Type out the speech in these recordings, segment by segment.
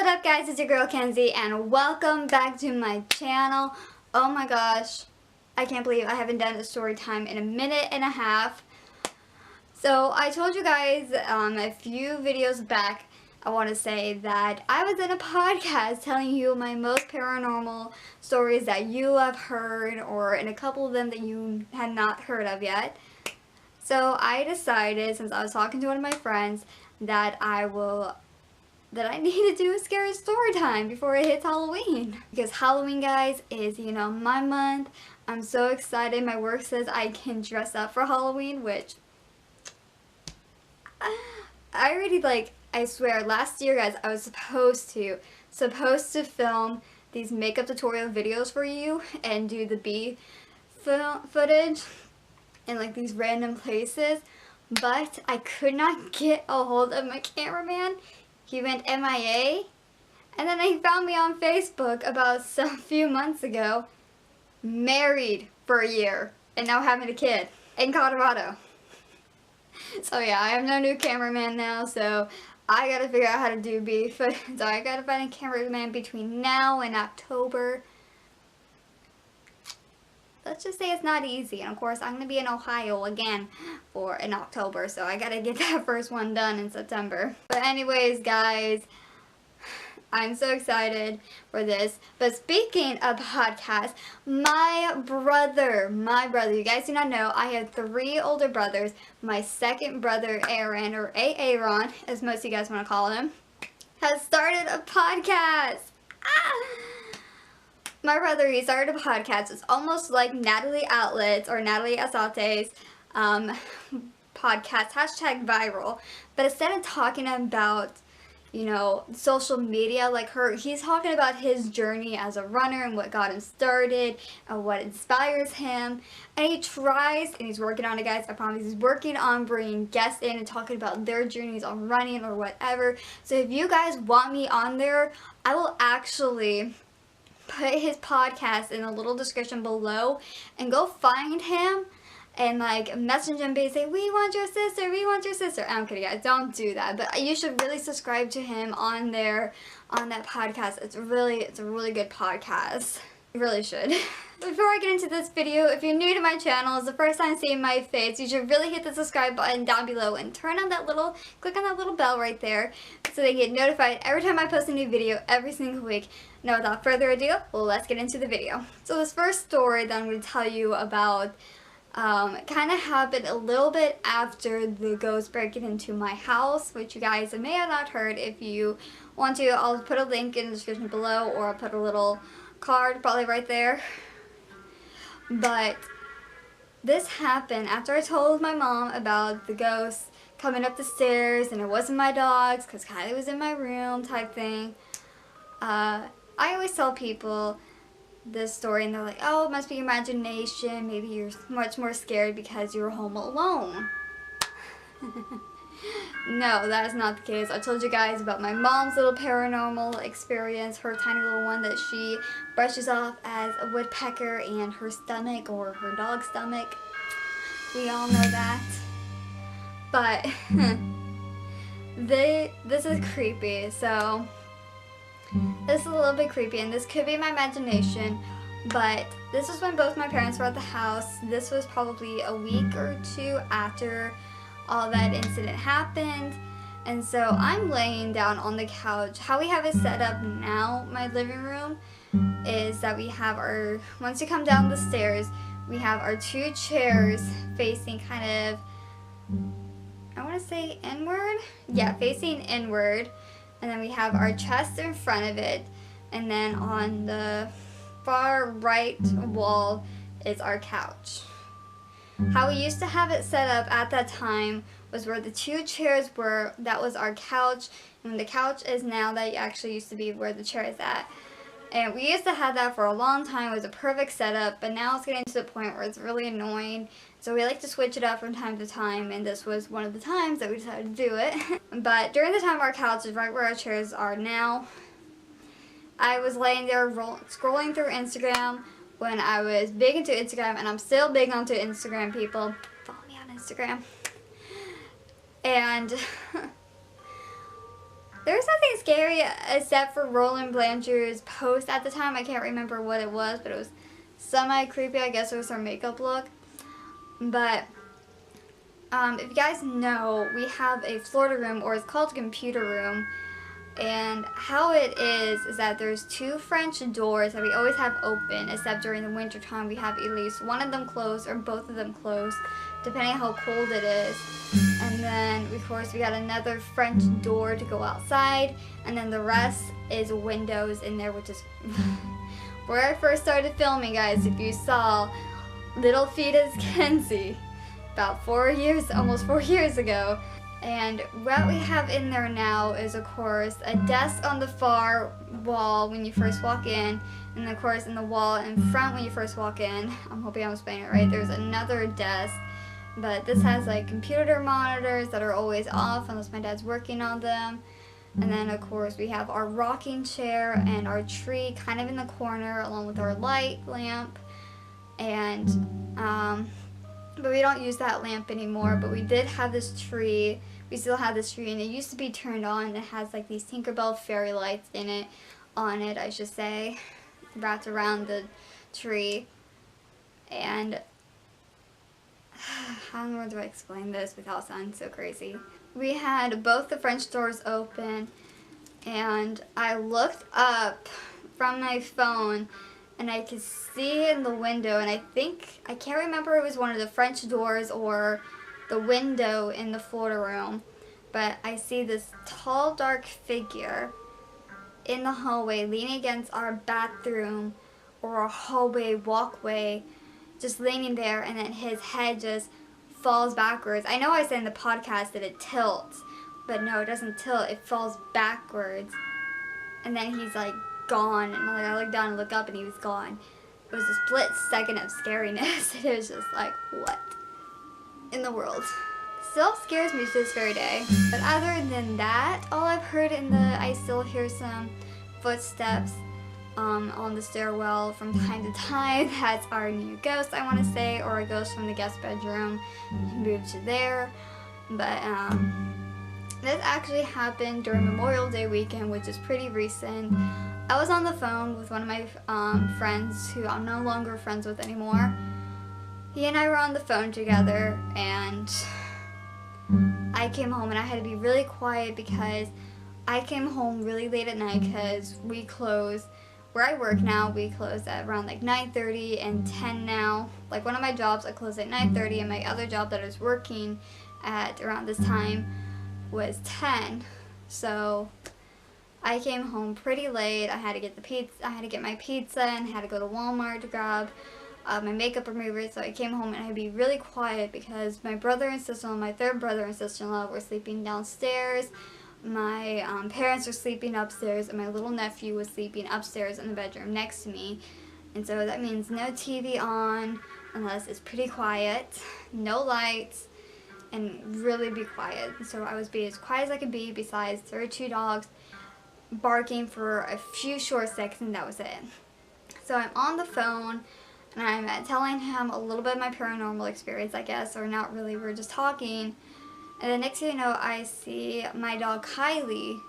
What up guys, it's your girl Kenzie and welcome back to my channel. Oh my gosh, I can't believe I haven't done a story time in a minute and a half. So I told you guys a few videos back, I want to say that I was in a podcast telling you my most paranormal stories that you have heard, or in a couple of them that you had not heard of yet. So I decided, since I was talking to one of my friends, that I need to do a scary story time before it hits Halloween. Because Halloween, guys, is, my month. I'm so excited. My work says I can dress up for Halloween, which I already, I swear, last year, guys, I was supposed to film these makeup tutorial videos for you and do the bee footage in, these random places. But I could not get a hold of my cameraman. He went MIA, and then he found me on Facebook about a few months ago, married for a year, and now having a kid in Colorado. So yeah, I have no new cameraman now, so I gotta figure out how to do beef. So I gotta find a cameraman between now and October. Let's just say it's not easy, and of course I'm gonna be in Ohio again in October, so I gotta get that first one done in September. But anyways, guys, I'm so excited for this. But speaking of podcasts, my brother, you guys do not know, I have 3 older brothers. My second brother, Aaron, or Aaron, as most of you guys want to call him, has started a podcast. My brother, he started a podcast. It's almost like Natalie Outlets or Natalie Asate's podcast, #viral. But instead of talking about, social media like her, he's talking about his journey as a runner and what got him started and what inspires him. And he tries, and he's working on it, guys. I promise he's working on bringing guests in and talking about their journeys on running or whatever. So if you guys want me on there, I will actually put his podcast in the little description below, and go find him and message him and say, we want your sister, we want your sister. I'm kidding, guys, don't do that, but you should really subscribe to him on there, on that podcast. It's a really good podcast. You really should. Before I get into this video, if you're new to my channel, it's the first time seeing my face, you should really hit the subscribe button down below and click on that little bell right there so they get notified every time I post a new video every single week. Now, without further ado, let's get into the video. So this first story that I'm going to tell you about kind of happened a little bit after the ghost breaking into my house, which you guys may have not heard. If you want to, I'll put a link in the description below, or I'll put a little card probably right there. But this happened after I told my mom about the ghost coming up the stairs, and it wasn't my dogs because Kylie was in my room type thing. I always tell people this story and they're like, oh, it must be your imagination, maybe you're much more scared because you're home alone. No, that is not the case. I told you guys about my mom's little paranormal experience, her tiny little one that she brushes off as a woodpecker, and her stomach, or her dog's stomach. We all know that. But this is creepy, so this is a little bit creepy, and this could be my imagination, but this was when both my parents were at the house. This was probably a week or 2 after all that incident happened, and so I'm laying down on the couch. How we have it set up now, my living room, is that we have once you come down the stairs, we have our 2 chairs facing kind of, I want to say inward? Yeah, facing inward. And then we have our chest in front of it, and then on the far right wall is our couch. How we used to have it set up at that time was where the 2 chairs were, that was our couch, and the couch is now, that actually used to be where the chair is at. And we used to have that for a long time. It was a perfect setup, but now it's getting to the point where it's really annoying. So we like to switch it up from time to time, and this was one of the times that we decided to do it. But during the time our couch is right where our chairs are now, I was laying there scrolling through Instagram when I was big into Instagram, and I'm still big onto Instagram, people. Follow me on Instagram. And There's nothing scary except for Roland Blanchard's post at the time. I can't remember what it was, but it was semi-creepy. I guess it was her makeup look. But if you guys know, we have a Florida room, or it's called a computer room. And how it is that there's 2 French doors that we always have open, except during the winter time we have at least one of them closed or both of them closed, depending on how cold it is. And then, of course, we got another French door to go outside, and then the rest is windows in there, which is where I first started filming, guys. If you saw Little Fetus Kenzie about almost 4 years ago. And what we have in there now is, of course, a desk on the far wall when you first walk in, and of course in the wall in front when you first walk in, I'm hoping I'm explaining it right, there's another desk, but this has like computer monitors that are always off unless my dad's working on them. And then of course we have our rocking chair and our tree kind of in the corner along with our light lamp. And but we don't use that lamp anymore, but we did have this tree. We still have this tree, and it used to be turned on. It has like these Tinkerbell fairy lights on it, I should say, wrapped around the tree. And how more do I explain this without sounding so crazy? We had both the French doors open, and I looked up from my phone, and I could see in the window, and I can't remember if it was one of the French doors or the window in the Florida room, but I see this tall, dark figure in the hallway leaning against our bathroom or our hallway walkway, just leaning there, and then his head just falls backwards. I know I said in the podcast that it tilts, but no, it doesn't tilt, it falls backwards, and then he's like gone, and I look down and look up and he was gone. It was a split second of scariness. It was just like, what in the world? Still scares me to this very day. But other than that, all I've heard I still hear some footsteps on the stairwell from time to time. That's our new ghost, I want to say, or a ghost from the guest bedroom moved to there. But this actually happened during Memorial Day weekend, which is pretty recent. I was on the phone with one of my friends who I'm no longer friends with anymore. He and I were on the phone together, and I came home, and I had to be really quiet because I came home really late at night because we close, where I work now, we close at around like 9:30 and 10 now. Like one of my jobs I closed at 9:30, and my other job that I was working at around this time was 10. So I came home pretty late. I had to get my pizza, and had to go to Walmart to grab my makeup remover. So I came home, and I had to be really quiet because my brother and sister-in-law, my third brother and sister-in-law were sleeping downstairs. My parents were sleeping upstairs, and my little nephew was sleeping upstairs in the bedroom next to me. And so that means no TV on unless it's pretty quiet, no lights, and really be quiet. So I was being as quiet as I could be, besides there were 2 dogs barking for a few short seconds, and that was it. So I'm on the phone, and I'm telling him a little bit of my paranormal experience, I guess, or not really, we're just talking. And the next thing you know, I see my dog Kylie,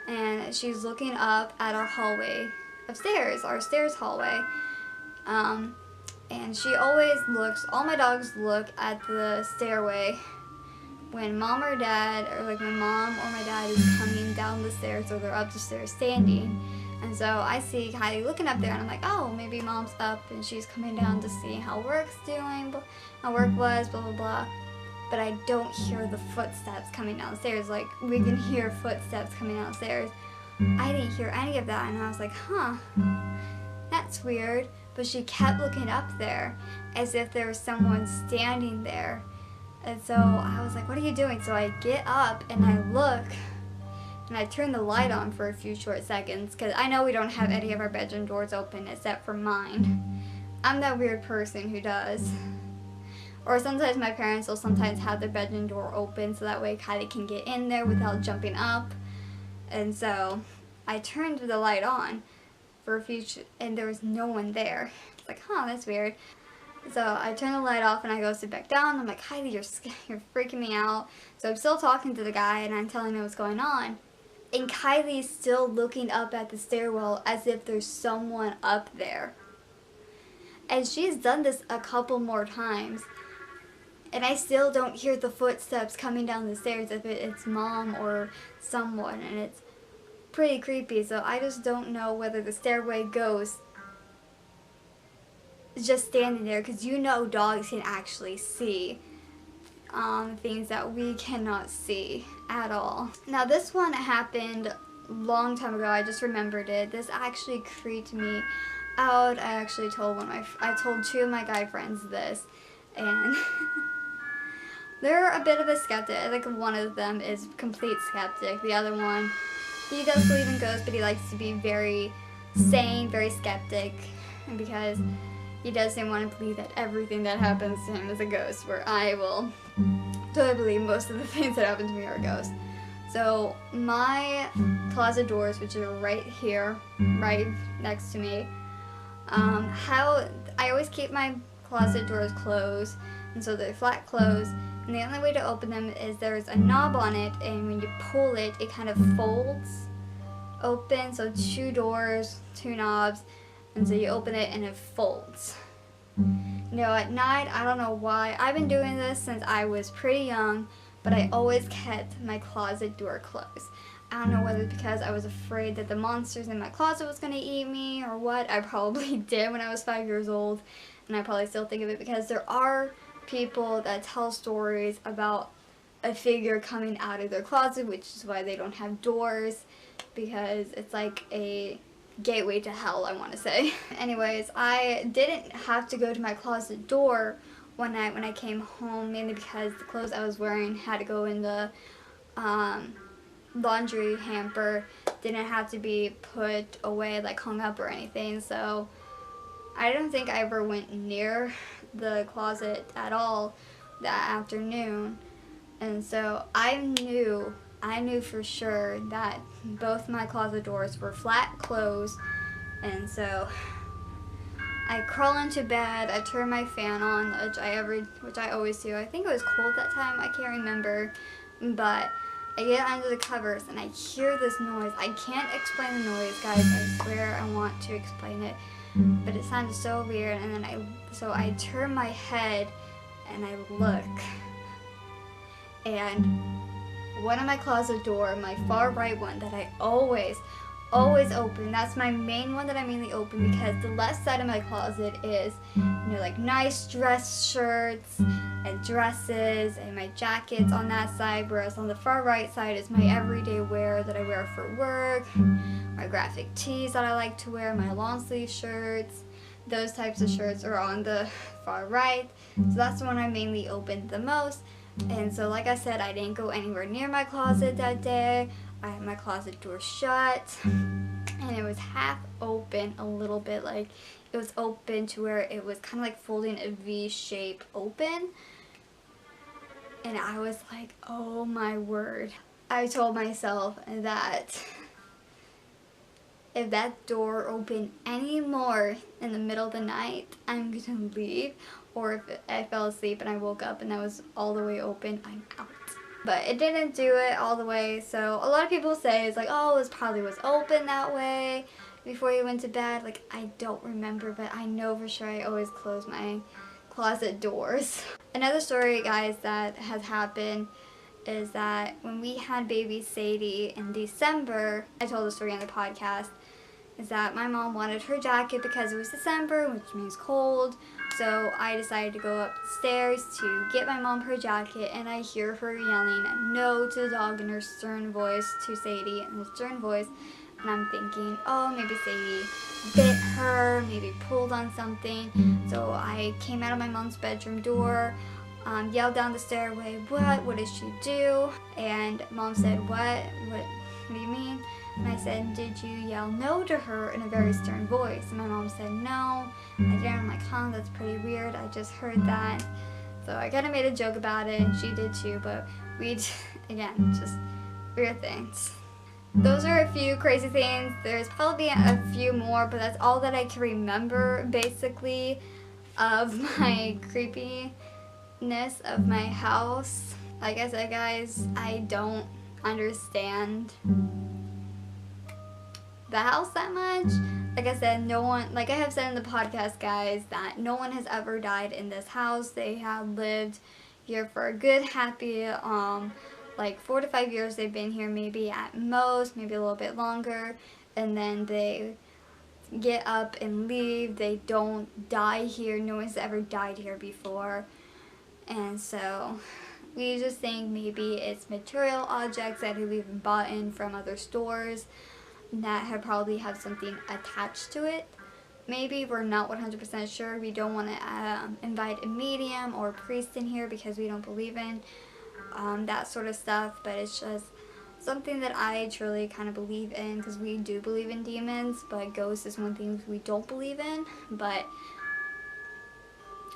and she's looking up at our hallway upstairs, our stairs hallway. And she always looks, all my dogs look at the stairway when mom or dad, or like my mom or my dad is coming down the stairs, or they're up the stairs standing. And so I see Kylie looking up there, and I'm like, oh, maybe mom's up and she's coming down to see how work's doing, how work was, blah, blah, blah. But I don't hear the footsteps coming downstairs. Like, we can hear footsteps coming downstairs. I didn't hear any of that, and I was like, huh, that's weird. But she kept looking up there as if there was someone standing there. And so I was like, what are you doing? So I get up and I look, and I turn the light on for a few short seconds, because I know we don't have any of our bedroom doors open except for mine. I'm that weird person who does. Or sometimes my parents will sometimes have their bedroom door open so that way Kylie can get in there without jumping up. And so I turned the light on for a few, and there was no one there. It's like, huh, that's weird. So I turn the light off, and I go sit back down. I'm like, Kylie, you're freaking me out. So I'm still talking to the guy, and I'm telling him what's going on. And Kylie's still looking up at the stairwell as if there's someone up there. And she's done this a couple more times. And I still don't hear the footsteps coming down the stairs if it's mom or someone. And it's pretty creepy. So I just don't know whether the stairway ghost is just standing there. Because you know dogs can actually see things that we cannot see at all. Now this one happened a long time ago. I just remembered it. This actually creeped me out. I actually told I told two of my guy friends this, and they're a bit of a skeptic. I think one of them is complete skeptic. The other one, he does believe in ghosts, but he likes to be very sane, very skeptic, because he doesn't want to believe that everything that happens to him is a ghost, where I will totally believe most of the things that happen to me are ghosts. So my closet doors, which are right here, right next to me, how I always keep my closet doors closed, and so they're flat closed, and the only way to open them is there's a knob on it, and when you pull it, it kind of folds open, so two doors, two knobs, and so you open it and it folds. Now at night, I don't know why, I've been doing this since I was pretty young, but I always kept my closet door closed. I don't know whether it's because I was afraid that the monsters in my closet was going to eat me or what. I probably did when I was 5 years old, and I probably still think of it, because there are people that tell stories about a figure coming out of their closet, which is why they don't have doors, because it's like a gateway to hell, I want to say. Anyways, I didn't have to go to my closet door one night when I came home, mainly because the clothes I was wearing had to go in the laundry hamper, didn't have to be put away, like hung up or anything, so I don't think I ever went near the closet at all that afternoon. And so I knew for sure that both my closet doors were flat closed, and so I crawl into bed, I turn my fan on, which I always do. I think it was cold that time, I can't remember, but I get under the covers and I hear this noise. I can't explain the noise, guys. I swear I want to explain it, but it sounded so weird. And then I turn my head and I look, and one of my closet door, my far right one that I always open, that's my main one that I mainly open, because the left side of my closet is, like nice dress shirts and dresses and my jackets on that side, whereas on the far right side is my everyday wear that I wear for work, my graphic tees that I like to wear, my long sleeve shirts. Those types of shirts are on the far right, so that's the one I mainly opened the most. And so, like I said, I didn't go anywhere near my closet that day. I had my closet door shut, and it was half open a little bit, like it was open to where it was kind of like folding a V shape open. And I was like, oh my word. I told myself that if that door opened anymore in the middle of the night, I'm gonna leave. Or if I fell asleep and I woke up and that was all the way open, I'm out. But it didn't do it all the way, so a lot of people say it's like, oh, this probably was open that way before you went to bed. Like, I don't remember, but I know for sure I always close my closet doors. Another story, guys, that has happened is that when we had baby Sadie in December, I told the story on the podcast, is that my mom wanted her jacket because it was December, which means cold. So I decided to go upstairs to get my mom her jacket, and I hear her yelling no to the dog in her stern voice, to Sadie in her stern voice, and I'm thinking, oh, maybe Sadie bit her, maybe pulled on something. So I came out of my mom's bedroom door, yelled down the stairway, what did she do? And mom said, what do you mean? And I said, did you yell no to her in a very stern voice? And my mom said, no, I didn't. I'm like, huh, that's pretty weird. I just heard that. So I kind of made a joke about it, and she did too, but again, just weird things. Those are a few crazy things. There's probably a few more, but that's all that I can remember, basically, of my creepiness of my house. Like I said, guys, I don't understand the house that much. Like I said, no one, like I have said in the podcast, guys, that no one has ever died in this house. They have lived here for a good, happy, like 4 to 5 years they've been here, maybe at most, maybe a little bit longer, and then they get up and leave. They don't die here. No one's ever died here before. And so we just think maybe it's material objects that have even bought in from other stores that have probably have something attached to it. Maybe, we're not 100% sure. We don't want to invite a medium or a priest in here because we don't believe in that sort of stuff, but it's just something that I truly kind of believe in, because we do believe in demons, but ghosts is one thing we don't believe in. But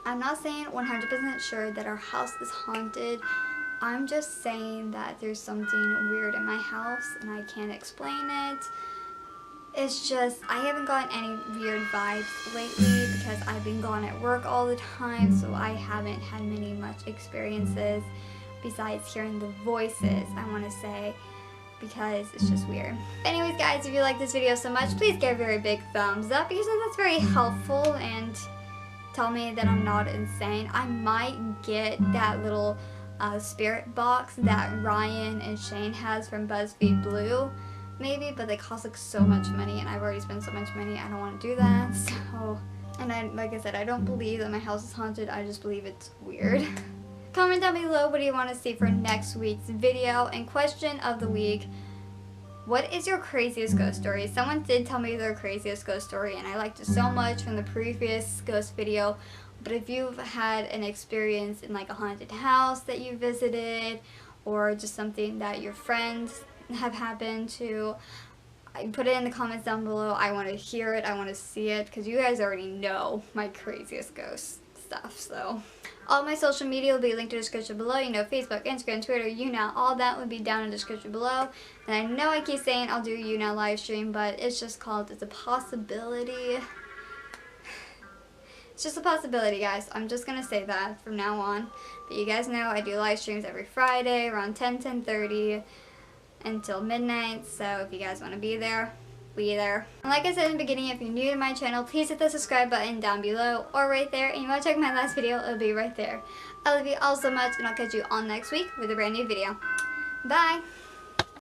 I'm not saying 100% sure that our house is haunted. I'm just saying that there's something weird in my house and I can't explain it. It's just, I haven't gotten any weird vibes lately because I've been gone at work all the time, so I haven't had much experiences besides hearing the voices, I want to say, because it's just weird. Anyways, guys, if you like this video so much, please give it a very big thumbs up because that's very helpful, and tell me that I'm not insane. I might get that little spirit box that Ryan and Shane has from BuzzFeed Blue, maybe, but they cost like so much money and I've already spent so much money. I don't want to do that. So, and like I said, I don't believe that my house is haunted. I just believe it's weird. Comment down below what do you want to see for next week's video. And question of the week, what is your craziest ghost story? Someone did tell me their craziest ghost story and I liked it so much from the previous ghost video. But if you've had an experience in like a haunted house that you visited, or just something that your friends have happened to, put it in the comments down below. I want to hear it. I want to see it, because you guys already know my craziest ghost stuff. So all my social media will be linked in the description below. You know, Facebook, Instagram, Twitter, all that would be down in the description below. And I know I keep saying I'll do live stream, but it's just called, it's a possibility. It's just a possibility, guys. I'm just going to say that from now on. But you guys know I do live streams every Friday around 10:30 until midnight. So if you guys want to be there, be there. And like I said in the beginning, if you're new to my channel, please hit the subscribe button down below or right there. And you want to check my last video, it'll be right there. I love you all so much, and I'll catch you all next week with a brand new video. Bye!